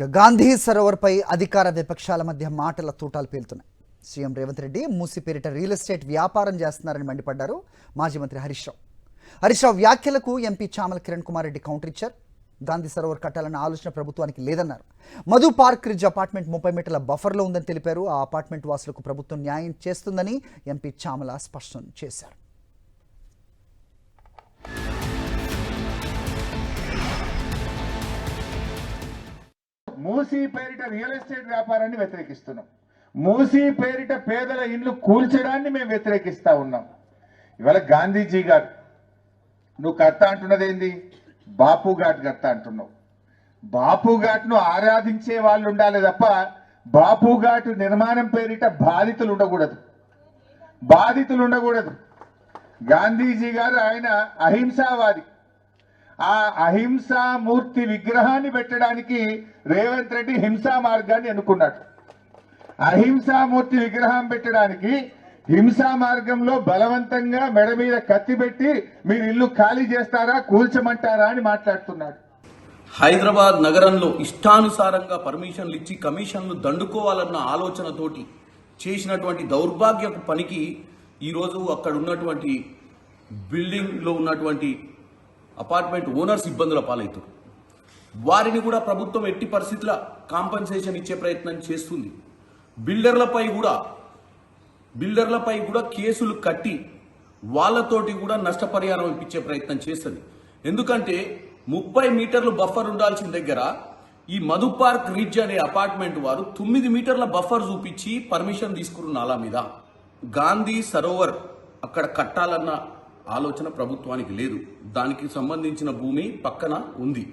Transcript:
గాంధీ సరోవర్పై అధికార విపక్షాల మధ్య మాటల తూటాలు పేలుతున్నాయి. సీఎం రేవంత్ రెడ్డి మూసి పేరిట రియల్ ఎస్టేట్ వ్యాపారం చేస్తున్నారని మండిపడ్డారు మాజీ మంత్రి హరీష్ రావు వ్యాఖ్యలకు ఎంపీ చామల కిరణ్ కుమార్ రెడ్డి కౌంటర్ ఇచ్చారు. గాంధీ సరోవర్ కట్టాలన్న ఆలోచన ప్రభుత్వానికి లేదన్నారు. మధు పార్క్ రిడ్జ్ అపార్ట్మెంట్ 30 మీటర్ల బఫర్లో ఉందని తెలిపారు. ఆ అపార్ట్మెంట్ వాసులకు ప్రభుత్వం న్యాయం చేస్తుందని ఎంపీ చామల స్పష్టం చేశారు. మూసీ పేరిట రియల్ ఎస్టేట్ వ్యాపారాన్ని వ్యతిరేకిస్తున్నాం. మూసీ పేరిట పేదల ఇండ్లు కూల్చడాన్ని మేము వ్యతిరేకిస్తా ఉన్నాం. ఇవాళ గాంధీజీ గారు నువ్వు కర్త అంటున్నది ఏంది? బాపు ఘాట్ కర్త అంటున్నావు. బాపు ఘాట్ను ఆరాధించే వాళ్ళు ఉండాలి తప్ప బాపు ఘాట్ నిర్మాణం పేరిట బాధితులు ఉండకూడదు. గాంధీజీ గారు ఆయన అహింసావాది. ఆ అహింసా మూర్తి విగ్రహాన్ని పెట్టడానికి రేవంత్ రెడ్డి హింసా మార్గాన్ని ఎన్నుకున్నాడు. అహింసా మూర్తి విగ్రహం పెట్టడానికి హింసా మార్గంలో బలవంతంగా మెడ మీద కత్తి పెట్టి మీరు ఇల్లు ఖాళీ చేస్తారా, కూల్చమంటారా అని మాట్లాడుతున్నాడు. హైదరాబాద్ నగరంలో ఇష్టానుసారంగా పర్మిషన్లు ఇచ్చి కమిషన్లు దండుకోవాలన్న ఆలోచనతోటి చేసినటువంటి దౌర్భాగ్యపు పనికి ఈరోజు అక్కడ ఉన్నటువంటి బిల్డింగ్లో ఉన్నటువంటి అపార్ట్మెంట్ ఓనర్స్ ఇబ్బందుల పాలవుతారు. వారిని కూడా ప్రభుత్వం ఎట్టి పరిస్థితుల కాంపన్సేషన్ ఇచ్చే ప్రయత్నం చేస్తుంది. బిల్డర్లపై కూడా కేసులు కట్టి వాళ్ళతోటి కూడా నష్టపరిహారం ఇప్పించే ప్రయత్నం చేస్తుంది. ఎందుకంటే 30 మీటర్లు బఫర్ ఉండాల్సిన దగ్గర ఈ మధు పార్క్ రిడ్జ్ అనే అపార్ట్మెంట్ వారు 9 మీటర్ల బఫర్ చూపించి పర్మిషన్ తీసుకున్న నాలా మీద గాంధీ సరోవర్ అక్కడ కట్టాలన్న ఆలోచన ప్రభుత్వానికి లేదు. దానికి సంబంధించిన భూమి పక్కన ఉంది.